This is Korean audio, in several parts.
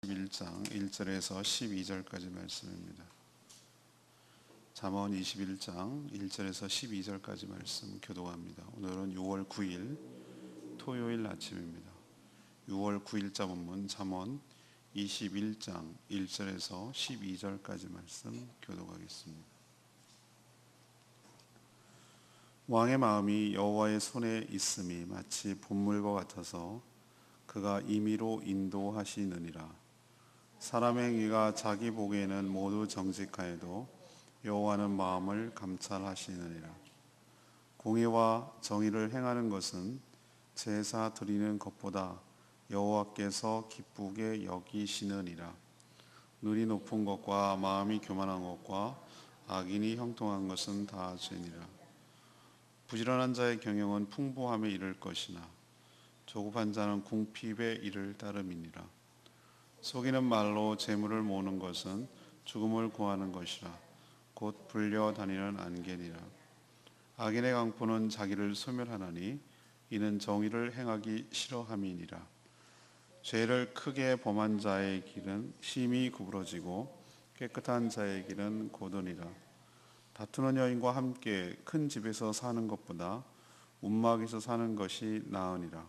21장 1절에서 12절까지 말씀입니다. 잠언 21장 1절에서 12절까지 말씀 교독합니다. 오늘은 6월 9일 토요일 아침입니다. 6월 9일자 본문 잠언 21장 1절에서 12절까지 말씀 교독하겠습니다. 왕의 마음이 여호와의 손에 있음이 마치 분물과 같아서 그가 임의로 인도하시느니라. 사람의 행위가 자기 보기에는 모두 정직하여도 여호와는 마음을 감찰하시느니라. 공의와 정의를 행하는 것은 제사 드리는 것보다 여호와께서 기쁘게 여기시느니라. 눈이 높은 것과 마음이 교만한 것과 악인이 형통한 것은 다 죄니라. 부지런한 자의 경영은 풍부함에 이를 것이나 조급한 자는 궁핍에 이를 따름이니라. 속이는 말로 재물을 모으는 것은 죽음을 구하는 것이라. 곧 불려다니는 안개니라. 악인의 강포는 자기를 소멸하나니 이는 정의를 행하기 싫어함이니라. 죄를 크게 범한 자의 길은 심히 구부러지고 깨끗한 자의 길은 고도니라. 다투는 여인과 함께 큰 집에서 사는 것보다 움막에서 사는 것이 나으니라.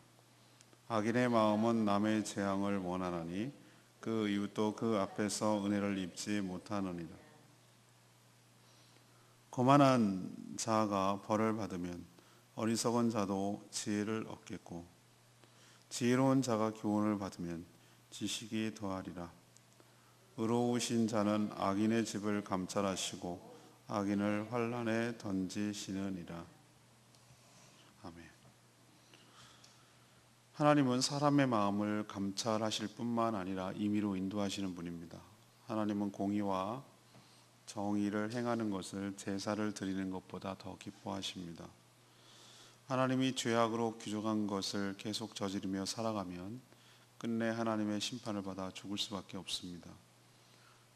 악인의 마음은 남의 재앙을 원하나니 그 이웃도 그 앞에서 은혜를 입지 못하느니라. 거만한 자가 벌을 받으면 어리석은 자도 지혜를 얻겠고 지혜로운 자가 교훈을 받으면 지식이 더하리라. 의로우신 자는 악인의 집을 감찰하시고 악인을 환난에 던지시느니라. 아멘. 하나님은 사람의 마음을 감찰하실 뿐만 아니라 임의로 인도하시는 분입니다. 하나님은 공의와 정의를 행하는 것을 제사를 드리는 것보다 더 기뻐하십니다. 하나님이 죄악으로 규정한 것을 계속 저지르며 살아가면 끝내 하나님의 심판을 받아 죽을 수밖에 없습니다.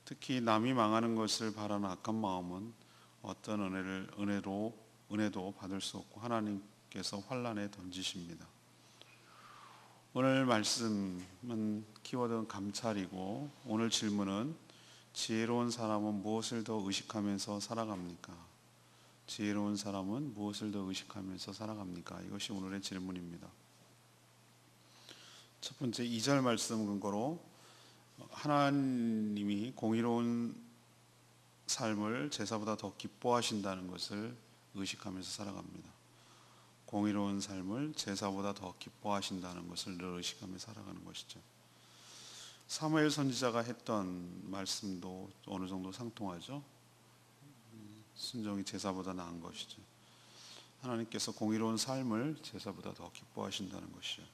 특히 남이 망하는 것을 바라는 악한 마음은 어떤 은혜도 받을 수 없고 하나님께서 환난에 던지십니다. 오늘 말씀은 키워드는 감찰이고 오늘 질문은 지혜로운 사람은 무엇을 더 의식하면서 살아갑니까? 지혜로운 사람은 무엇을 더 의식하면서 살아갑니까? 이것이 오늘의 질문입니다. 첫 번째 2절 말씀 근거로 하나님이 공의로운 삶을 제사보다 더 기뻐하신다는 것을 의식하면서 살아갑니다. 공의로운 삶을 제사보다 더 기뻐하신다는 것을 늘 의식하며 살아가는 것이죠. 사무엘 선지자가 했던 말씀도 어느 정도 상통하죠. 순종이 제사보다 나은 것이죠. 하나님께서 공의로운 삶을 제사보다 더 기뻐하신다는 것이요.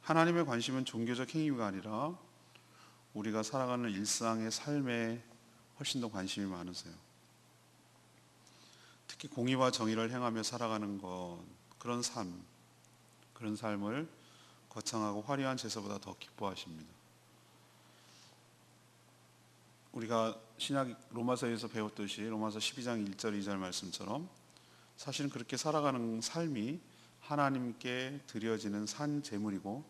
하나님의 관심은 종교적 행위가 아니라 우리가 살아가는 일상의 삶에 훨씬 더 관심이 많으세요. 특히 공의와 정의를 행하며 살아가는 것, 그런 삶을 거창하고 화려한 제사보다 더 기뻐하십니다. 우리가 신약 로마서에서 배웠듯이 로마서 12장 1절 2절 말씀처럼 사실은 그렇게 살아가는 삶이 하나님께 드려지는 산 제물이고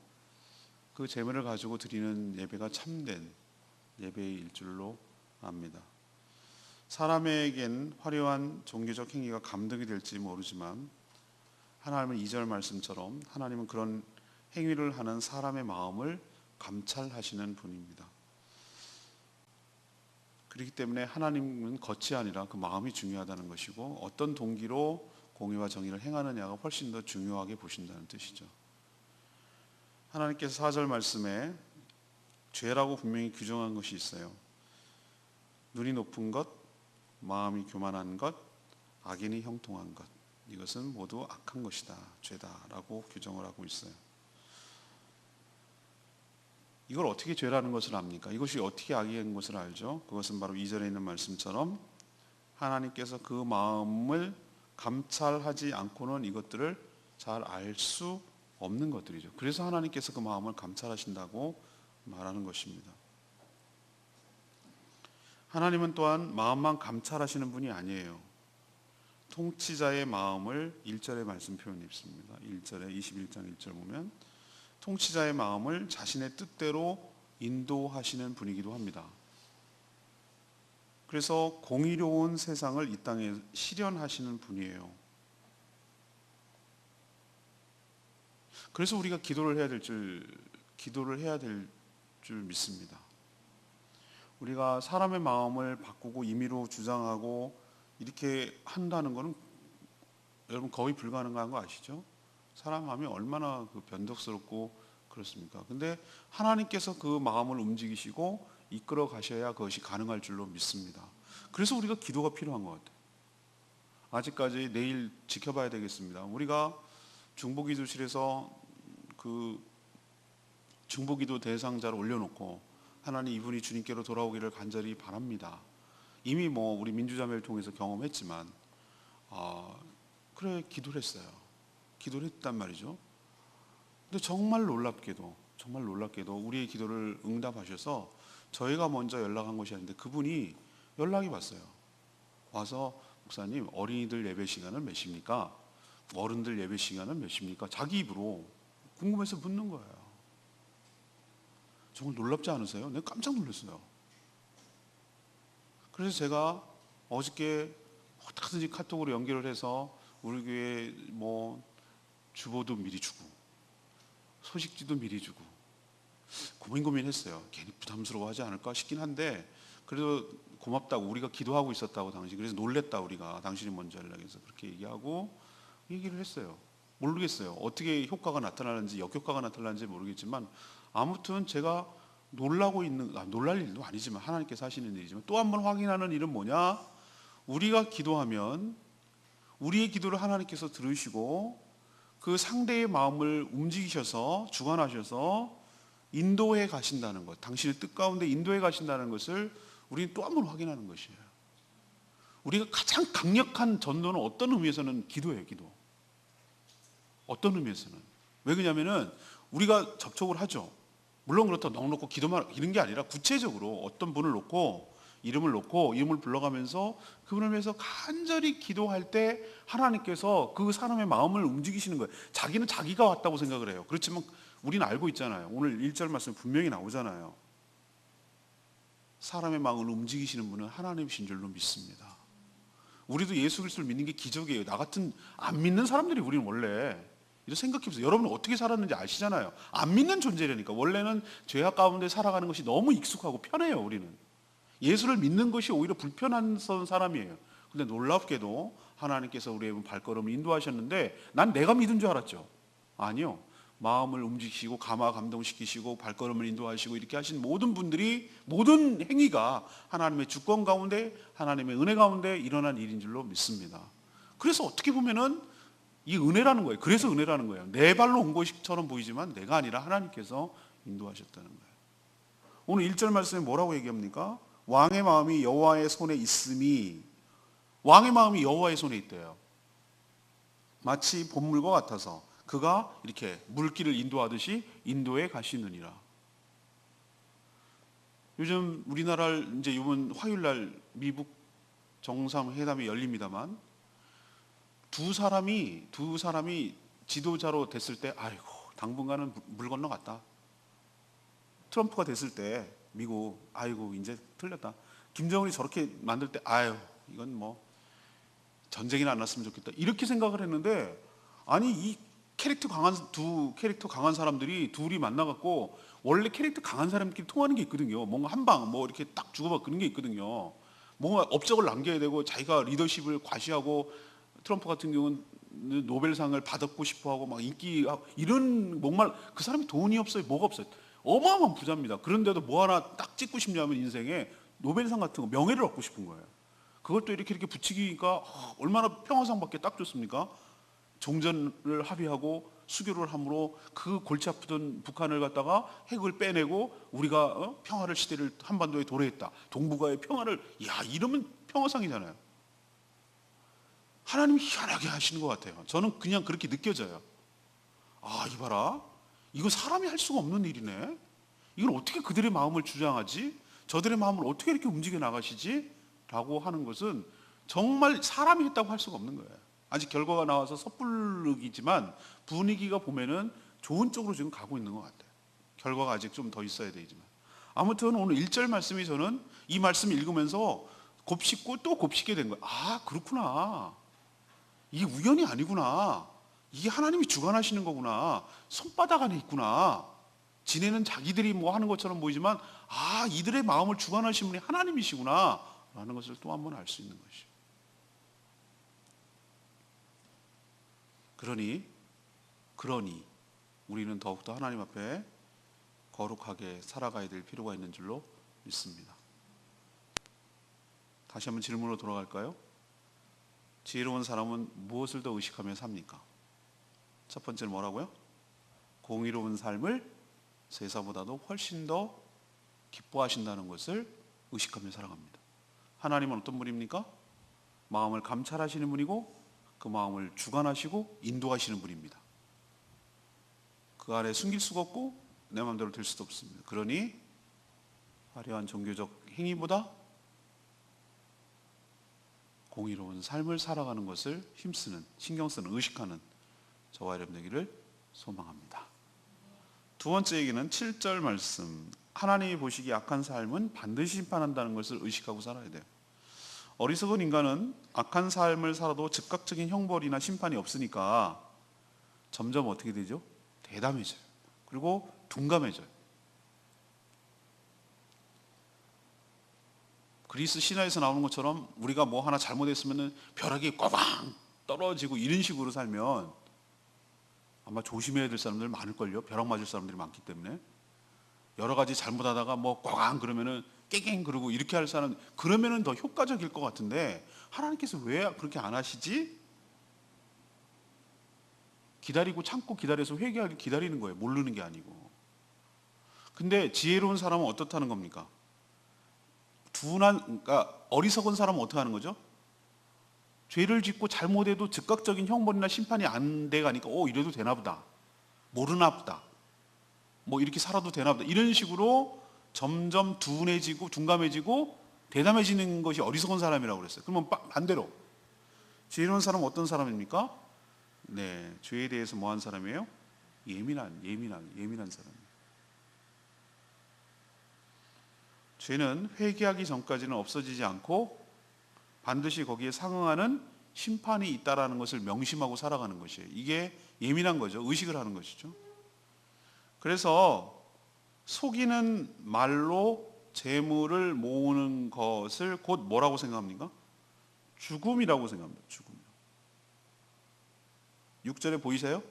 그 제물을 가지고 드리는 예배가 참된 예배일 줄로 압니다. 사람에겐 화려한 종교적 행위가 감동이 될지 모르지만 하나님은 2절 말씀처럼 하나님은 그런 행위를 하는 사람의 마음을 감찰하시는 분입니다. 그렇기 때문에 하나님은 겉이 아니라 그 마음이 중요하다는 것이고 어떤 동기로 공의와 정의를 행하느냐가 훨씬 더 중요하게 보신다는 뜻이죠. 하나님께서 4절 말씀에 죄라고 분명히 규정한 것이 있어요. 눈이 높은 것, 마음이 교만한 것, 악인이 형통한 것, 이것은 모두 악한 것이다, 죄다라고 규정을 하고 있어요. 이걸 어떻게 죄라는 것을 압니까? 이것이 어떻게 악인 것을 알죠? 그것은 바로 2절에 있는 말씀처럼 하나님께서 그 마음을 감찰하지 않고는 이것들을 잘 알 수 없는 것들이죠. 그래서 하나님께서 그 마음을 감찰하신다고 말하는 것입니다. 하나님은 또한 마음만 감찰하시는 분이 아니에요. 통치자의 마음을 1절의 말씀 표현이 있습니다. 1절에 21장 1절 보면 통치자의 마음을 자신의 뜻대로 인도하시는 분이기도 합니다. 그래서 공의로운 세상을 이 땅에 실현하시는 분이에요. 그래서 우리가 기도를 해야 될 줄 믿습니다. 우리가 사람의 마음을 바꾸고 임의로 주장하고 이렇게 한다는 것은 여러분 거의 불가능한 거 아시죠? 사람 마음이 얼마나 변덕스럽고 그렇습니까? 근데 하나님께서 그 마음을 움직이시고 이끌어 가셔야 그것이 가능할 줄로 믿습니다. 그래서 우리가 기도가 필요한 것 같아요. 아직까지 내일 지켜봐야 되겠습니다. 우리가 중보기도실에서 그 중보기도 대상자를 올려놓고 하나님 이분이 주님께로 돌아오기를 간절히 바랍니다. 이미 우리 민주자매를 통해서 경험했지만 그래 기도를 했어요. 기도를 했단 말이죠. 근데 정말 놀랍게도 우리의 기도를 응답하셔서 저희가 먼저 연락한 것이 아닌데 그분이 연락이 왔어요. 와서 목사님 어린이들 예배 시간은 몇 시입니까? 어른들 예배 시간은 몇 시입니까? 자기 입으로 궁금해서 묻는 거예요. 정말 놀랍지 않으세요? 내가 깜짝 놀랐어요. 그래서 제가 어저께 어떻게든지 카톡으로 연결을 해서 우리 교회 주보도 미리 주고 소식지도 미리 주고 고민했어요. 괜히 부담스러워하지 않을까 싶긴 한데 그래도 고맙다고, 우리가 기도하고 있었다고 당신, 그래서 놀랬다, 우리가 당신이 먼저 연락해서 그렇게 얘기를 했어요. 모르겠어요. 어떻게 효과가 나타나는지, 역효과가 나타나는지 모르겠지만 아무튼 제가 놀랄 일도 아니지만 하나님께서 하시는 일이지만 또 한 번 확인하는 일은 뭐냐? 우리가 기도하면 우리의 기도를 하나님께서 들으시고 그 상대의 마음을 움직이셔서 주관하셔서 인도해 가신다는 것, 당신의 뜻 가운데 인도해 가신다는 것을 우리는 또 한 번 확인하는 것이에요. 우리가 가장 강력한 전도는 어떤 의미에서는 기도예요. 기도. 어떤 의미에서는. 왜 그러냐면은 우리가 접촉을 하죠. 물론 그렇다 넉넉고 기도만 이런 게 아니라 구체적으로 어떤 분을 놓고 이름을 불러가면서 그분을 위해서 간절히 기도할 때 하나님께서 그 사람의 마음을 움직이시는 거예요. 자기는 자기가 왔다고 생각을 해요. 그렇지만 우리는 알고 있잖아요. 오늘 1절 말씀 분명히 나오잖아요. 사람의 마음을 움직이시는 분은 하나님이신 줄로 믿습니다. 우리도 예수 그리스도를 믿는 게 기적이에요. 나 같은 안 믿는 사람들이 우리는 원래 이런 생각해보세요. 여러분은 어떻게 살았는지 아시잖아요. 안 믿는 존재라니까. 원래는 죄악 가운데 살아가는 것이 너무 익숙하고 편해요. 우리는 예수를 믿는 것이 오히려 불편한 사람이에요. 근데 놀랍게도 하나님께서 우리의 발걸음을 인도하셨는데 난 내가 믿은 줄 알았죠. 아니요. 마음을 움직이시고 감동시키시고 발걸음을 인도하시고 이렇게 하신 모든 분들이, 모든 행위가 하나님의 주권 가운데, 하나님의 은혜 가운데 일어난 일인 줄로 믿습니다. 그래서 어떻게 보면은 이 은혜라는 거예요. 그래서 은혜라는 거예요. 내 발로 온 것처럼 보이지만 내가 아니라 하나님께서 인도하셨다는 거예요. 오늘 1절 말씀에 뭐라고 얘기합니까? 왕의 마음이 여호와의 손에 있음이, 왕의 마음이 여호와의 손에 있대요. 마치 본물과 같아서 그가 이렇게 물길을 인도하듯이 인도해 가시느니라. 요즘 우리나라를 이제 이번 화요일날 미국 정상회담이 열립니다만 두 사람이 지도자로 됐을 때 아이고 당분간은 물 건너갔다. 트럼프가 됐을 때 미국 아이고 이제 틀렸다. 김정은이 저렇게 만들 때 아유 이건 전쟁이나 안 났으면 좋겠다. 이렇게 생각을 했는데 아니 이 두 캐릭터 강한 사람들이 둘이 만나갖고 원래 캐릭터 강한 사람끼리 통하는 게 있거든요. 뭔가 한 방 이렇게 딱 주고받고 그런 게 있거든요. 뭔가 업적을 남겨야 되고 자기가 리더십을 과시하고 트럼프 같은 경우는 노벨상을 받고 싶어하고 막 인기 이런 정말 그 사람이 돈이 없어요. 뭐가 없어요. 어마어마한 부자입니다. 그런데도 뭐 하나 딱 찍고 싶냐면 인생에 노벨상 같은 거 명예를 얻고 싶은 거예요. 그것도 이렇게 붙이기가 얼마나 평화상밖에 딱 좋습니까? 종전을 합의하고 수교를 함으로 그 골치 아프던 북한을 갖다가 핵을 빼내고 우리가 평화를 시대를 한반도에 도래했다. 동북아의 평화를 이러면 평화상이잖아요. 하나님이 희한하게 하시는 것 같아요. 저는 그냥 그렇게 느껴져요. 이봐라. 이거 사람이 할 수가 없는 일이네. 이걸 어떻게 그들의 마음을 주장하지? 저들의 마음을 어떻게 이렇게 움직여 나가시지? 라고 하는 것은 정말 사람이 했다고 할 수가 없는 거예요. 아직 결과가 나와서 섣불르기지만 분위기가 보면은 좋은 쪽으로 지금 가고 있는 것 같아요. 결과가 아직 좀 더 있어야 되지만. 아무튼 오늘 1절 말씀이 저는 이 말씀 읽으면서 곱씹고 또 곱씹게 된 거예요. 아, 그렇구나. 이게 우연이 아니구나. 이게 하나님이 주관하시는 거구나. 손바닥 안에 있구나. 지네는 자기들이 뭐 하는 것처럼 보이지만 아, 이들의 마음을 주관하시는 분이 하나님이시구나 라는 것을 또 한 번 알 수 있는 것이죠. 그러니 우리는 더욱더 하나님 앞에 거룩하게 살아가야 될 필요가 있는 줄로 믿습니다. 다시 한번 질문으로 돌아갈까요? 지혜로운 사람은 무엇을 더 의식하며 삽니까? 첫 번째는 뭐라고요? 공의로운 삶을 세사보다도 훨씬 더 기뻐하신다는 것을 의식하며 살아갑니다. 하나님은 어떤 분입니까? 마음을 감찰하시는 분이고 그 마음을 주관하시고 인도하시는 분입니다. 그 안에 숨길 수가 없고 내 마음대로 될 수도 없습니다. 그러니 화려한 종교적 행위보다 공의로운 삶을 살아가는 것을 힘쓰는, 신경쓰는, 의식하는 저와 여러분 되기를 소망합니다. 두 번째 얘기는 7절 말씀. 하나님이 보시기에 악한 삶은 반드시 심판한다는 것을 의식하고 살아야 돼요. 어리석은 인간은 악한 삶을 살아도 즉각적인 형벌이나 심판이 없으니까 점점 어떻게 되죠? 대담해져요. 그리고 둔감해져요. 그리스 신화에서 나오는 것처럼 우리가 뭐 하나 잘못했으면 벼락이 꽝 떨어지고 이런 식으로 살면 아마 조심해야 될 사람들 많을걸요. 벼락 맞을 사람들이 많기 때문에. 여러 가지 잘못하다가 뭐 꽝 그러면은 깽깽 그러고 이렇게 할 사람, 그러면은 더 효과적일 것 같은데 하나님께서 왜 그렇게 안 하시지? 기다리고 참고 기다려서 회개하길 기다리는 거예요. 모르는 게 아니고. 근데 지혜로운 사람은 어떻다는 겁니까? 그러니까 어리석은 사람은 어떻게 하는 거죠? 죄를 짓고 잘못해도 즉각적인 형벌이나 심판이 안 돼가니까 이래도 되나 보다, 모르나 보다, 뭐 이렇게 살아도 되나 보다, 이런 식으로 점점 둔해지고 둔감해지고 대담해지는 것이 어리석은 사람이라고 그랬어요. 그러면 반대로 지혜로운 사람은 어떤 사람입니까? 네, 죄에 대해서 뭐한 사람이에요? 예민한 사람이에요. 죄는 회개하기 전까지는 없어지지 않고 반드시 거기에 상응하는 심판이 있다라는 것을 명심하고 살아가는 것이에요. 이게 예민한 거죠. 의식을 하는 것이죠. 그래서 속이는 말로 재물을 모으는 것을 곧 뭐라고 생각합니까? 죽음이라고 생각합니다. 죽음. 6절에 보이세요?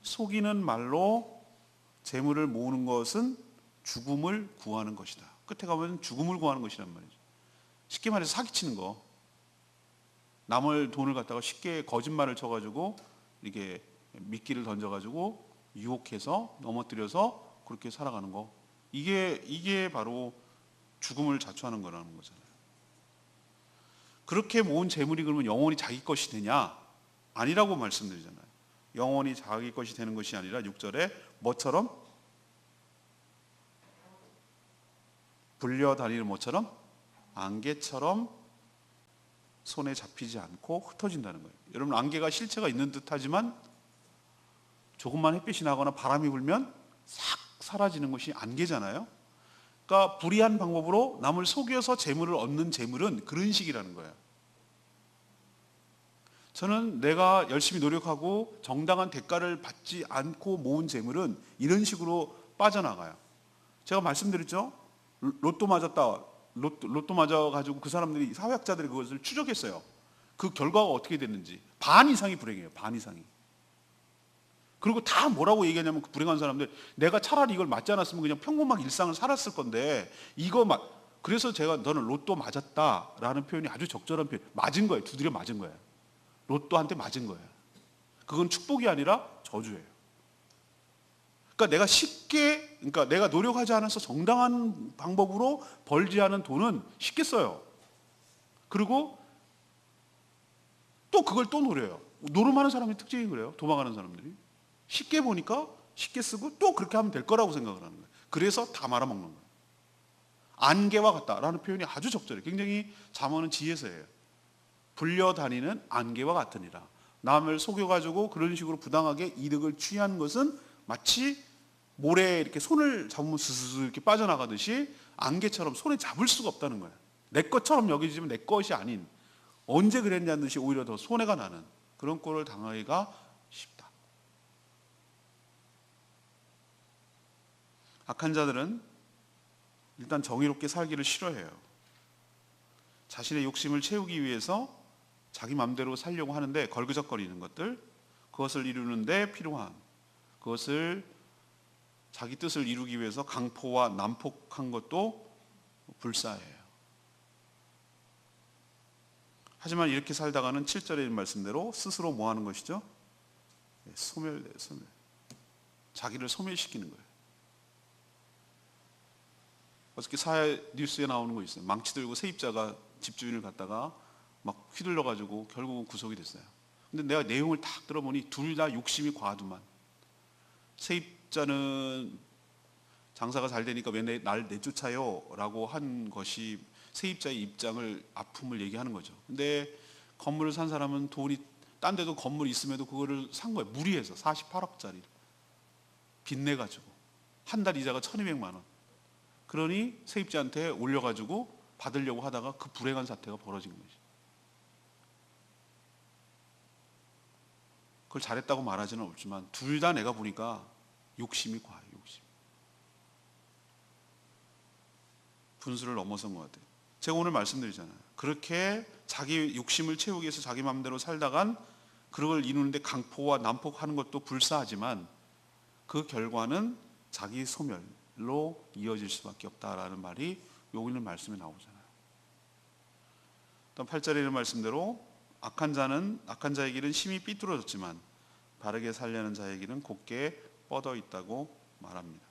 속이는 말로 재물을 모으는 것은 죽음을 구하는 것이다. 끝에 가면 죽음을 구하는 것이란 말이죠. 쉽게 말해서 사기치는 거. 남을 돈을 갖다가 쉽게 거짓말을 쳐가지고 이렇게 미끼를 던져가지고 유혹해서 넘어뜨려서 그렇게 살아가는 거. 이게 바로 죽음을 자초하는 거라는 거잖아요. 그렇게 모은 재물이 그러면 영원히 자기 것이 되냐? 아니라고 말씀드리잖아요. 영원히 자기 것이 되는 것이 아니라 6절에 뭐처럼? 불려다니는 뭐처럼? 안개처럼 손에 잡히지 않고 흩어진다는 거예요. 여러분, 안개가 실체가 있는 듯 하지만 조금만 햇빛이 나거나 바람이 불면 싹 사라지는 것이 안개잖아요. 그러니까 불이한 방법으로 남을 속여서 재물을 얻는 재물은 그런 식이라는 거예요. 저는 내가 열심히 노력하고 정당한 대가를 받지 않고 모은 재물은 이런 식으로 빠져나가요. 제가 말씀드렸죠? 로또 맞았다. 로또 맞아가지고 그 사람들이, 사회학자들이 그것을 추적했어요. 그 결과가 어떻게 됐는지. 반 이상이 불행해요. 반 이상이. 그리고 다 뭐라고 얘기하냐면, 그 불행한 사람들, 내가 차라리 이걸 맞지 않았으면 그냥 평범한 일상을 살았을 건데 그래서 제가 너는 로또 맞았다라는 표현이 아주 적절한 표현. 맞은 거예요. 두드려 맞은 거예요. 로또한테 맞은 거예요. 그건 축복이 아니라 저주예요. 그러니까 내가 노력하지 않아서 정당한 방법으로 벌지 않은 돈은 쉽게 써요. 그리고 또 그걸 또 노려요. 노름하는 사람의 특징이 그래요. 도망가는 사람들이. 쉽게 보니까 쉽게 쓰고 또 그렇게 하면 될 거라고 생각을 하는 거예요. 그래서 다 말아먹는 거예요. 안개와 같다라는 표현이 아주 적절해요. 굉장히 잠언은 지혜서예요. 불려다니는 안개와 같으니라. 남을 속여가지고 그런 식으로 부당하게 이득을 취하는 것은 마치 모래에 이렇게 손을 잡으면 스스스 이렇게 빠져나가듯이 안개처럼 손에 잡을 수가 없다는 거예요. 내 것처럼 여기지만 내 것이 아닌, 언제 그랬냐는 듯이 오히려 더 손해가 나는 그런 꼴을 당하기가 쉽다. 악한 자들은 일단 정의롭게 살기를 싫어해요. 자신의 욕심을 채우기 위해서 자기 마음대로 살려고 하는데 걸그적거리는 것들, 그것을 이루는데 필요한, 그것을 자기 뜻을 이루기 위해서 강포와 난폭한 것도 불사해요. 하지만 이렇게 살다가는 7절에 있는 말씀대로 스스로 뭐 하는 것이죠? 소멸돼요. 소멸. 자기를 소멸시키는 거예요. 어저께 사회 뉴스에 나오는 거 있어요. 망치 들고 세입자가 집주인을 갖다가 막 휘둘러가지고 결국은 구속이 됐어요. 근데 내가 내용을 딱 들어보니 둘 다 욕심이 과하더만. 세입자는 장사가 잘 되니까 왜 날 내쫓아요? 라고 한 것이 세입자의 입장을, 아픔을 얘기하는 거죠. 근데 건물을 산 사람은 돈이 딴 데도 건물이 있음에도 그거를 산 거예요. 무리해서 48억짜리 빚내가지고 한 달 이자가 1200만 원. 그러니 세입자한테 올려가지고 받으려고 하다가 그 불행한 사태가 벌어진 거지. 그걸 잘했다고 말하지는 없지만 둘 다 내가 보니까 욕심이 과해요. 욕심. 분수를 넘어선 것 같아요. 제가 오늘 말씀드리잖아요. 그렇게 자기 욕심을 채우기 위해서 자기 마음대로 살다간 그걸 이루는데 강포와 난폭하는 것도 불사하지만 그 결과는 자기 소멸로 이어질 수밖에 없다라는 말이 여기 있는 말씀에 나오잖아요. 또 8절에 있는 말씀대로 악한 자의 길은 심히 삐뚤어졌지만 바르게 살려는 자의 길은 곧게 뻗어 있다고 말합니다.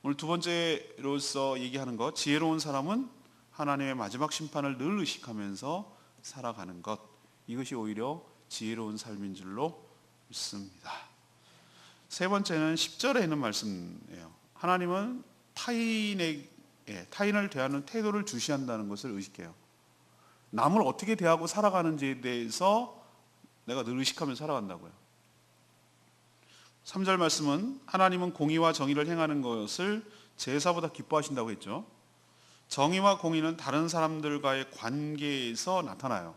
오늘 두 번째로서 얘기하는 것, 지혜로운 사람은 하나님의 마지막 심판을 늘 의식하면서 살아가는 것, 이것이 오히려 지혜로운 삶인 줄로 믿습니다. 세 번째는 10절에 있는 말씀이에요. 하나님은 타인을 대하는 태도를 주시한다는 것을 의식해요. 남을 어떻게 대하고 살아가는지에 대해서 내가 늘 의식하면서 살아간다고요. 3절 말씀은 하나님은 공의와 정의를 행하는 것을 제사보다 기뻐하신다고 했죠. 정의와 공의는 다른 사람들과의 관계에서 나타나요.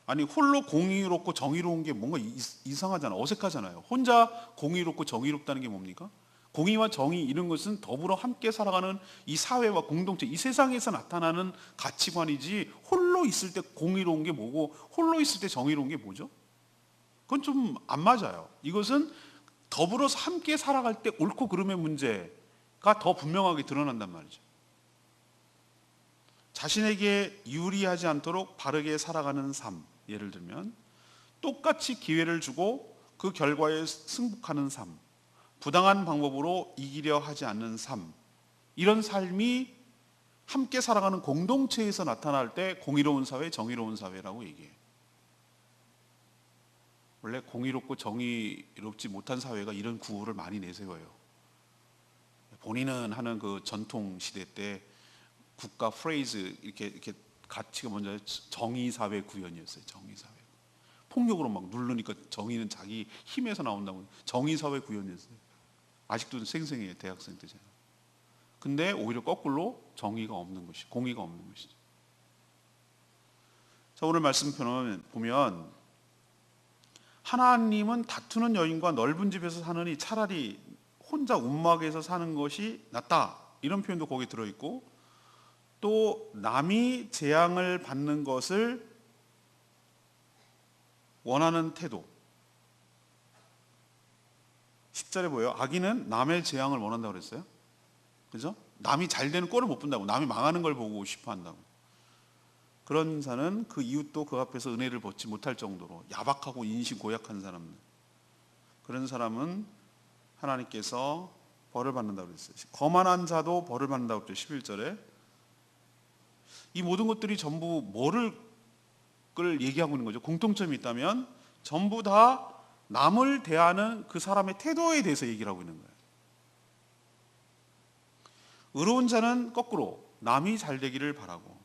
아니 홀로 공의롭고 정의로운 게 뭔가 이상하잖아요. 어색하잖아요. 혼자 공의롭고 정의롭다는 게 뭡니까? 공의와 정의 이런 것은 더불어 함께 살아가는 이 사회와 공동체, 이 세상에서 나타나는 가치관이지 홀로 있을 때 공의로운 게 뭐고 홀로 있을 때 정의로운 게 뭐죠? 그건 좀 안 맞아요. 이것은 더불어서 함께 살아갈 때 옳고 그름의 문제가 더 분명하게 드러난단 말이죠. 자신에게 유리하지 않도록 바르게 살아가는 삶, 예를 들면 똑같이 기회를 주고 그 결과에 승복하는 삶, 부당한 방법으로 이기려 하지 않는 삶, 이런 삶이 함께 살아가는 공동체에서 나타날 때 공의로운 사회, 정의로운 사회라고 얘기해요. 원래 공의롭고 정의롭지 못한 사회가 이런 구호를 많이 내세워요. 본인은 하는 그 전통 시대 때 국가 프레이즈 이렇게 가치가 뭔지 정의사회 구현이었어요. 정의사회. 폭력으로 막 누르니까 정의는 자기 힘에서 나온다고 정의사회 구현이었어요. 아직도 생생해요. 대학생 때잖아요. 근데 오히려 거꾸로 정의가 없는 것이, 공의가 없는 것이죠. 자, 오늘 말씀편을 보면 하나님은 다투는 여인과 넓은 집에서 사느니 차라리 혼자 움막에서 사는 것이 낫다, 이런 표현도 거기 들어있고, 또 남이 재앙을 받는 것을 원하는 태도, 10절에 보여요. 악인은 남의 재앙을 원한다고 그랬어요. 그죠? 남이 잘 되는 꼴을 못 본다고, 남이 망하는 걸 보고 싶어 한다고. 그런 자는 그 이웃도 그 앞에서 은혜를 받지 못할 정도로 야박하고 인식 고약한 사람들, 그런 사람은 하나님께서 벌을 받는다고 그랬어요. 거만한 자도 벌을 받는다고 그랬죠. 11절에. 이 모든 것들이 전부 뭐를 얘기하고 있는 거죠? 공통점이 있다면 전부 다 남을 대하는 그 사람의 태도에 대해서 얘기를 하고 있는 거예요. 의로운 자는 거꾸로 남이 잘 되기를 바라고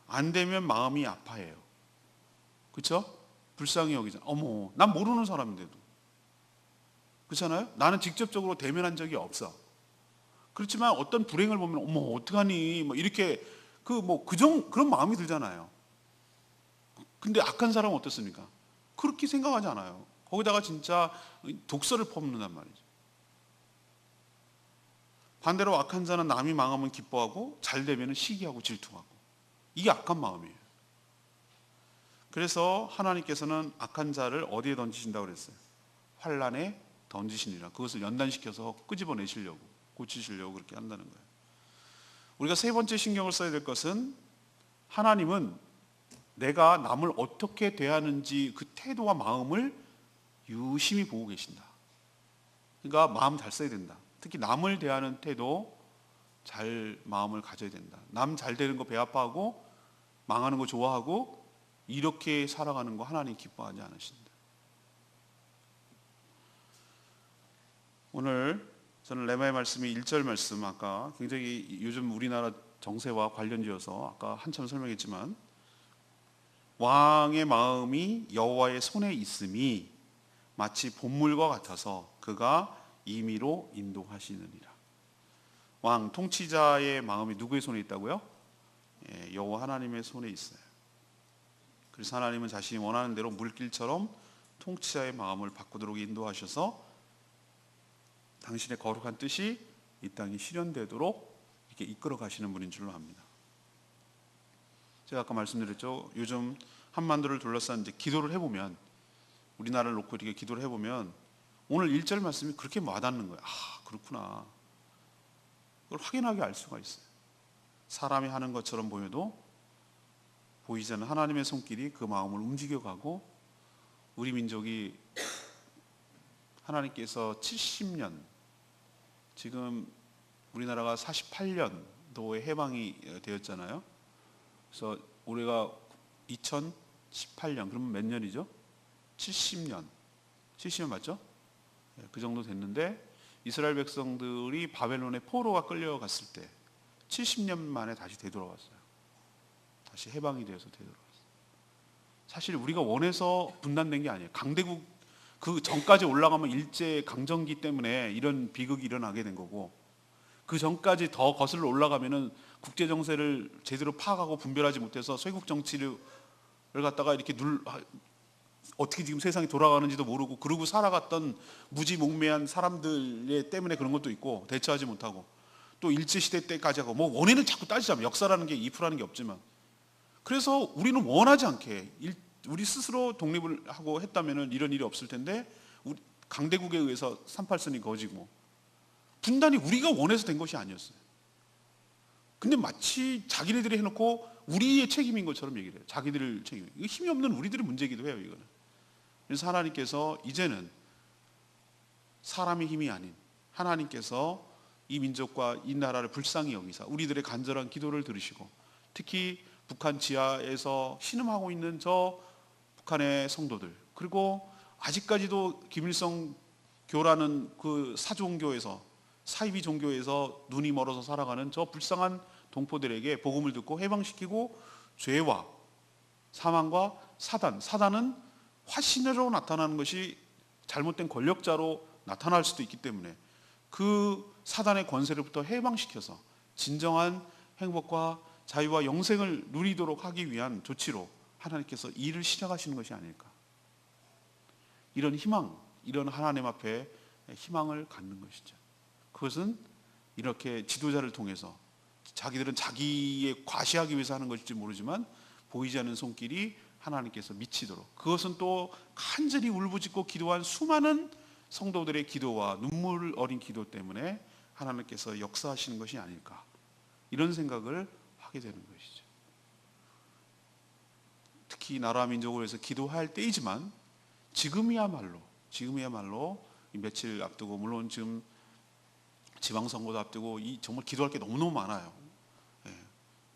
안 되면 마음이 아파해요. 그렇죠? 불쌍히 여기잖아. 어머, 난 모르는 사람인데도. 그렇잖아요? 나는 직접적으로 대면한 적이 없어. 그렇지만 어떤 불행을 보면 어머 어떡하니 뭐 이렇게 그런 마음이 들잖아요. 근데 악한 사람은 어떻습니까? 그렇게 생각하지 않아요. 거기다가 진짜 독서를 퍼붓는단 말이죠. 반대로 악한 자는 남이 망하면 기뻐하고 잘 되면 시기하고 질투하고, 이게 악한 마음이에요. 그래서 하나님께서는 악한 자를 어디에 던지신다고 그랬어요? 환란에 던지시니라. 그것을 연단시켜서 끄집어내시려고, 고치시려고 그렇게 한다는 거예요. 우리가 세 번째 신경을 써야 될 것은, 하나님은 내가 남을 어떻게 대하는지 그 태도와 마음을 유심히 보고 계신다. 그러니까 마음 잘 써야 된다. 특히 남을 대하는 태도 잘 마음을 가져야 된다. 남 잘 되는 거 배 아파하고 망하는 거 좋아하고 이렇게 살아가는 거 하나님 기뻐하지 않으신다. 오늘 저는 레마의 말씀이 1절 말씀, 아까 굉장히 요즘 우리나라 정세와 관련지어서 아까 한참 설명했지만, 왕의 마음이 여호와의 손에 있음이 마치 본물과 같아서 그가 임의로 인도하시느니라. 왕 통치자의 마음이 누구의 손에 있다고요? 여호와 하나님의 손에 있어요. 그래서 하나님은 자신이 원하는 대로 물길처럼 통치자의 마음을 바꾸도록 인도하셔서 당신의 거룩한 뜻이 이 땅에 실현되도록 이렇게 이끌어 가시는 분인 줄로 압니다. 제가 아까 말씀드렸죠. 요즘 한반도를 둘러싼 이제 기도를 해보면, 우리나라를 놓고 이렇게 기도를 해보면 오늘 1절 말씀이 그렇게 와닿는 거예요. 아, 그렇구나. 그걸 확연하게 알 수가 있어요. 사람이 하는 것처럼 보여도 보이지 않는 하나님의 손길이 그 마음을 움직여가고, 우리 민족이 하나님께서 70년, 지금 우리나라가 48년도에 해방이 되었잖아요. 그래서 올해가 2018년, 그러면 몇 년이죠? 70년. 70년 맞죠? 그 정도 됐는데, 이스라엘 백성들이 바벨론의 포로가 끌려갔을 때 70년 만에 다시 되돌아왔어요. 다시 해방이 되어서 되돌아왔어요. 사실 우리가 원해서 분단된 게 아니에요. 강대국 그 전까지 올라가면 일제 강점기 때문에 이런 비극이 일어나게 된 거고, 그 전까지 더 거슬러 올라가면은 국제 정세를 제대로 파악하고 분별하지 못해서 쇄국 정치를 갖다가 이렇게 어떻게 지금 세상이 돌아가는지도 모르고 그러고 살아갔던 무지몽매한 사람들 때문에 그런 것도 있고, 대처하지 못하고, 또 일제시대 때까지 하고, 원인은 자꾸 따지자면 역사라는 게 이프라는 게 없지만, 그래서 우리는 원하지 않게 우리 스스로 독립을 하고 했다면 이런 일이 없을 텐데, 강대국에 의해서 38선이 거지고, 분단이 우리가 원해서 된 것이 아니었어요. 근데 마치 자기네들이 해놓고 우리의 책임인 것처럼 얘기를 해요. 자기들 책임. 이거 힘이 없는 우리들의 문제이기도 해요, 이거는. 그래서 하나님께서 이제는 사람의 힘이 아닌 하나님께서 이 민족과 이 나라를 불쌍히 여기사 우리들의 간절한 기도를 들으시고, 특히 북한 지하에서 신음하고 있는 저 북한의 성도들, 그리고 아직까지도 김일성 교라는 그 사종교에서, 사이비 종교에서 눈이 멀어서 살아가는 저 불쌍한 동포들에게 복음을 듣고 해방시키고, 죄와 사망과 사단은 화신으로 나타나는 것이 잘못된 권력자로 나타날 수도 있기 때문에 그 사단의 권세로부터 해방시켜서 진정한 행복과 자유와 영생을 누리도록 하기 위한 조치로 하나님께서 일을 시작하시는 것이 아닐까. 이런 희망, 이런 하나님 앞에 희망을 갖는 것이죠. 그것은 이렇게 지도자를 통해서, 자기들은 자기의 과시하기 위해서 하는 것일지 모르지만 보이지 않는 손길이 하나님께서 미치도록, 그것은 또 간절히 울부짖고 기도한 수많은 성도들의 기도와 눈물 어린 기도 때문에 하나님께서 역사하시는 것이 아닐까, 이런 생각을 하게 되는 것이죠. 특히 나라 민족을 위해서 기도할 때이지만, 지금이야말로 며칠 앞두고, 물론 지금 지방선거도 앞두고 정말 기도할 게 너무너무 많아요.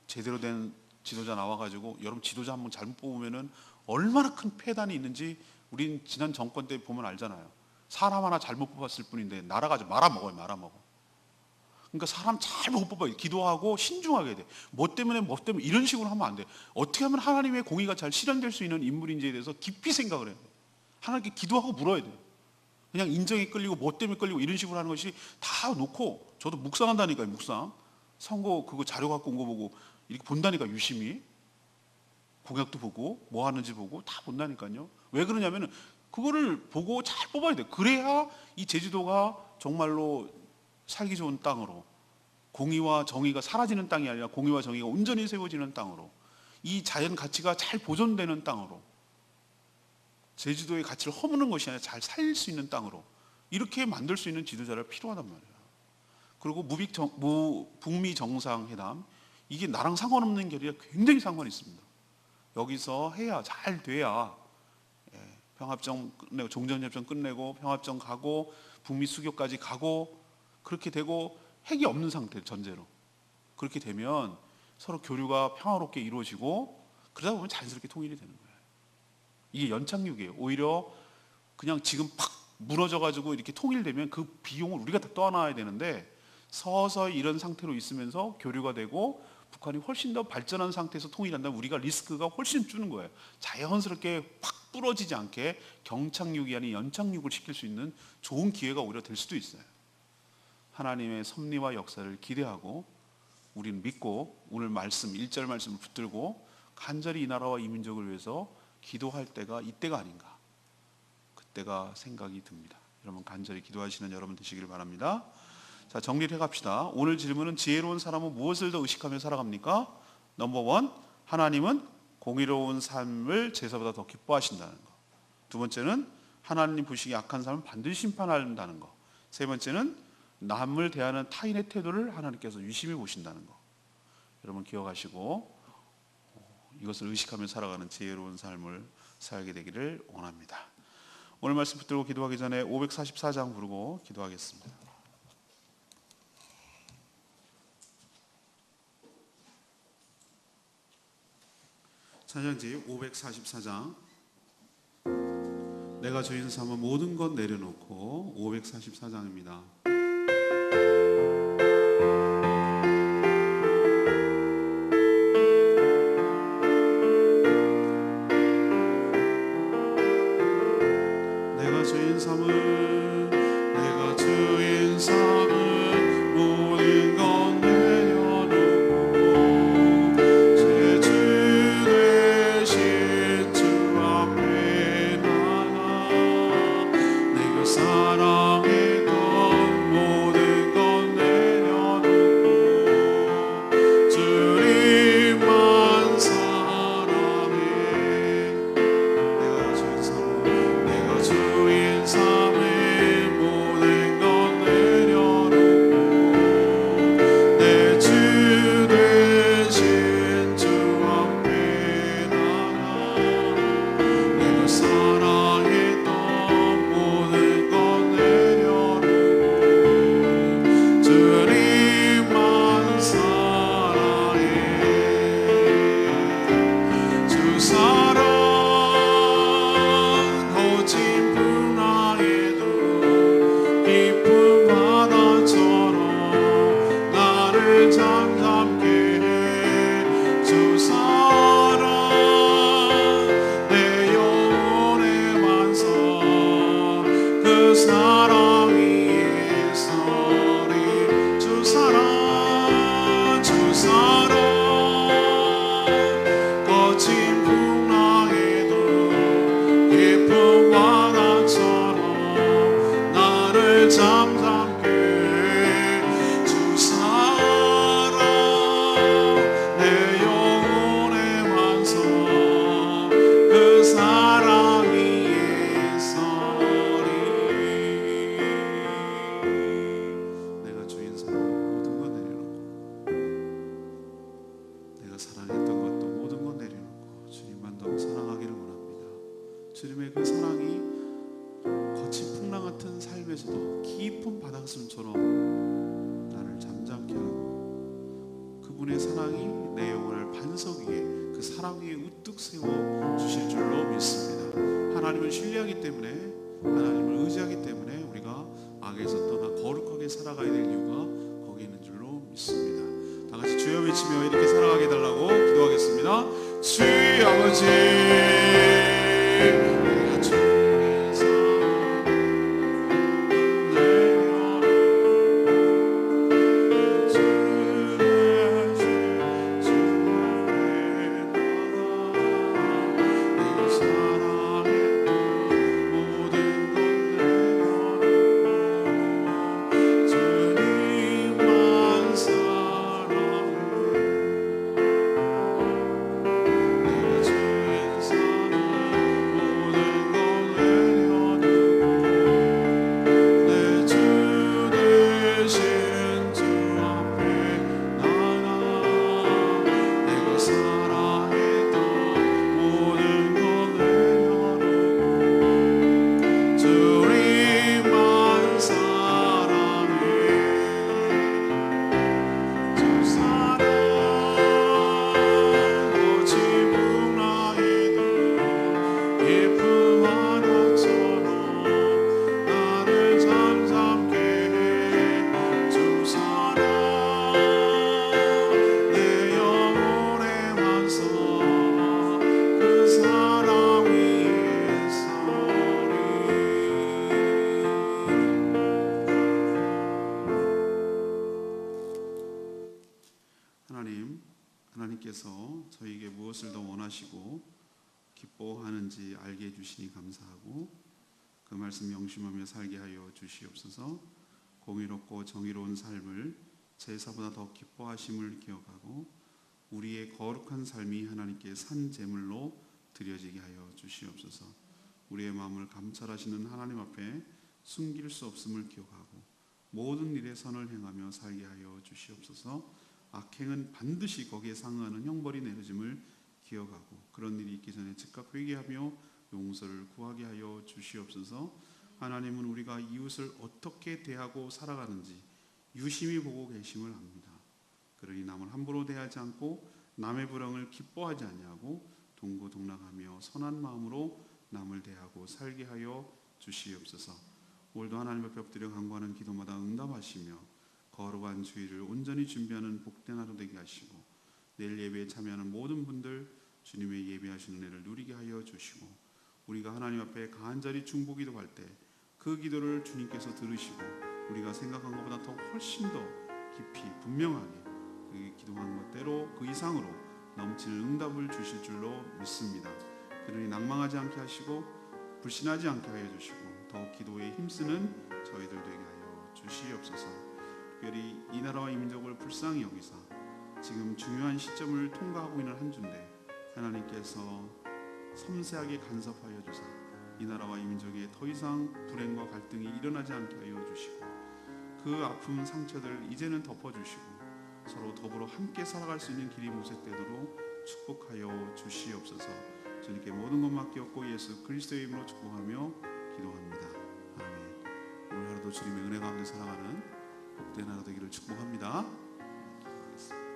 제대로 된 지도자 나와가지고, 여러분 지도자 한 번 잘못 뽑으면은 얼마나 큰 폐단이 있는지 우린 지난 정권 때 보면 알잖아요. 사람 하나 잘못 뽑았을 뿐인데 나라가 말아먹어요. 그러니까 사람 잘 못 뽑아요. 기도하고 신중하게 돼. 뭐 때문에 이런 식으로 하면 안 돼. 어떻게 하면 하나님의 공의가 잘 실현될 수 있는 인물인지에 대해서 깊이 생각을 해야 돼. 하나님께 기도하고 물어야 돼요. 그냥 인정에 끌리고 뭐 때문에 끌리고 이런 식으로 하는 것이 다 놓고, 저도 묵상한다니까요. 묵상 선거 그거 자료 갖고 온 거 보고 이렇게 본다니까. 유심히 공약도 보고 뭐 하는지 보고 다 본다니까요. 왜 그러냐면은 그거를 보고 잘 뽑아야 돼. 그래야 이 제주도가 정말로 살기 좋은 땅으로, 공의와 정의가 사라지는 땅이 아니라 공의와 정의가 온전히 세워지는 땅으로, 이 자연 가치가 잘 보존되는 땅으로, 제주도의 가치를 허무는 것이 아니라 잘 살릴 수 있는 땅으로 이렇게 만들 수 있는 지도자가 필요하단 말이에요. 그리고 북미 정상회담, 이게 나랑 상관없는 결이라 굉장히 상관이 있습니다. 여기서 해야, 잘 돼야 평화협정 끝내고 종전협정 끝내고 평화협정 가고 북미 수교까지 가고 그렇게 되고, 핵이 없는 상태 전제로 그렇게 되면 서로 교류가 평화롭게 이루어지고 그러다 보면 자연스럽게 통일이 되는 거예요. 이게 연착륙이에요. 오히려 그냥 지금 팍 무너져가지고 이렇게 통일되면 그 비용을 우리가 다 떠안아야 되는데, 서서히 이런 상태로 있으면서 교류가 되고 북한이 훨씬 더 발전한 상태에서 통일한다면 우리가 리스크가 훨씬 주는 거예요. 자연스럽게 확 부러지지 않게 경착륙이 아닌 연착륙을 시킬 수 있는 좋은 기회가 오히려 될 수도 있어요. 하나님의 섭리와 역사를 기대하고 우리는 믿고 오늘 말씀 1절 말씀을 붙들고 간절히 이 나라와 이 민족을 위해서 기도할 때가 이때가 아닌가, 그때가 생각이 듭니다. 여러분 간절히 기도하시는 여러분 되시기를 바랍니다. 자, 정리를 해갑시다. 오늘 질문은 지혜로운 사람은 무엇을 더 의식하며 살아갑니까? 넘버 원, 하나님은 공의로운 삶을 제사보다 더 기뻐하신다는 거. 두 번째는 하나님 보시기에 악한 사람은 반드시 심판한다는 거. 세 번째는 남을 대하는 타인의 태도를 하나님께서 유심히 보신다는 거. 여러분 기억하시고 이것을 의식하며 살아가는 지혜로운 삶을 살게 되기를 원합니다. 오늘 말씀 붙들고 기도하기 전에 544장 부르고 기도하겠습니다. 찬양지 544장. 내가 주인 삼아 모든 것 내려놓고. 544장입니다. 내가 주인 삼은, 내가 주인 삼은 모든 것 내려놓고 제 주 되신 주 앞에 나가 내가 사랑했던 모든 것 내려놓고 주님만 사랑해. 내가 주인 삼은, 내가 주인 삼은 모든 것 내려놓고 내 주 되신 주 앞에 나가 내가 사랑했던 모든 것 내려놓고 주님만 사랑해. 주 사랑 거친 풍랑에도 깊은 바다처럼 나를 잠잠케 해. 주 사랑 내 영혼의 완성, 그 사랑 위에 서리. 주 사랑, 주 사랑 거친 풍랑에도 깊은 바다처럼 나를 잠잠케 해. 주 사랑 내 영혼의 완성, 그 사랑 위에 서리. 내가 주인 삼은 모든 것 내려놓고 내가 사랑했던 것도 모든 것 내려놓고 주님만 더 사랑하기를 원합니다. 주님의 그 사랑이 거친 풍랑 같은 삶에서도 깊은 바닷가슴처럼 나를 잠잠케 하고 그분의 사랑이 내 영혼을 반석 위에, 그 사랑 위에 우뚝 세워 주실 줄로 믿습니다. 하나님을 신뢰하기 때문에, 하나님을 의지하기 때문에 우리가 악에서 떠나 거룩하게 살아가야 될 이유가 거기 있는 줄로 믿습니다. 다 같이 주여 외치며 이렇게 살아가게 해달라고 기도하겠습니다. 주의 아버지, 내가 주의 삼은 하나님께서 저에게 무엇을 더 원하시고 기뻐하는지 알게 해주시니 감사하고 그 말씀 명심하며 살게 하여 주시옵소서. 공의롭고 정의로운 삶을 제사보다 더 기뻐하심을 기억하고 우리의 거룩한 삶이 하나님께 산 제물로 드려지게 하여 주시옵소서. 우리의 마음을 감찰하시는 하나님 앞에 숨길 수 없음을 기억하고 모든 일에 선을 행하며 살게 하여 주시옵소서. 악행은 반드시 거기에 상응하는 형벌이 내려짐을 기억하고 그런 일이 있기 전에 즉각 회개하며 용서를 구하게 하여 주시옵소서. 하나님은 우리가 이웃을 어떻게 대하고 살아가는지 유심히 보고 계심을 압니다. 그러니 남을 함부로 대하지 않고 남의 불행을 기뻐하지 아니하고 동고동락하며 선한 마음으로 남을 대하고 살게 하여 주시옵소서. 오늘도 하나님 앞에 엎드려 간구하는 기도마다 응답하시며 거룩한 주일을 온전히 준비하는 복된 하루 되게 하시고 내일 예배에 참여하는 모든 분들 주님의 예배하시는 은혜를 누리게 하여 주시고 우리가 하나님 앞에 간절히 중보기도할 때 그 기도를 주님께서 들으시고 우리가 생각한 것보다 더 훨씬 더 깊이 분명하게 그 기도한 것대로 그 이상으로 넘치는 응답을 주실 줄로 믿습니다. 그러니 낭망하지 않게 하시고 불신하지 않게 하여 주시고 더욱 기도에 힘쓰는 저희들 되게 하여 주시옵소서. 특별히 이 나라와 이 민족을 불쌍히 여기사 지금 중요한 시점을 통과하고 있는 한 주인데 하나님께서 섬세하게 간섭하여 주사 이 나라와 이 민족에 더 이상 불행과 갈등이 일어나지 않게 하여 주시고 그 아픔 상처들 이제는 덮어주시고 서로 더불어 함께 살아갈 수 있는 길이 모색되도록 축복하여 주시옵소서. 주님께 모든 것 맡겼고 예수 그리스도의 이름으로 축복하며 기도합니다. 아멘. 오늘 하루도 주님의 은혜 가운데 살아가는 복된 하루 되기를 축복합니다. 기도하겠습니다.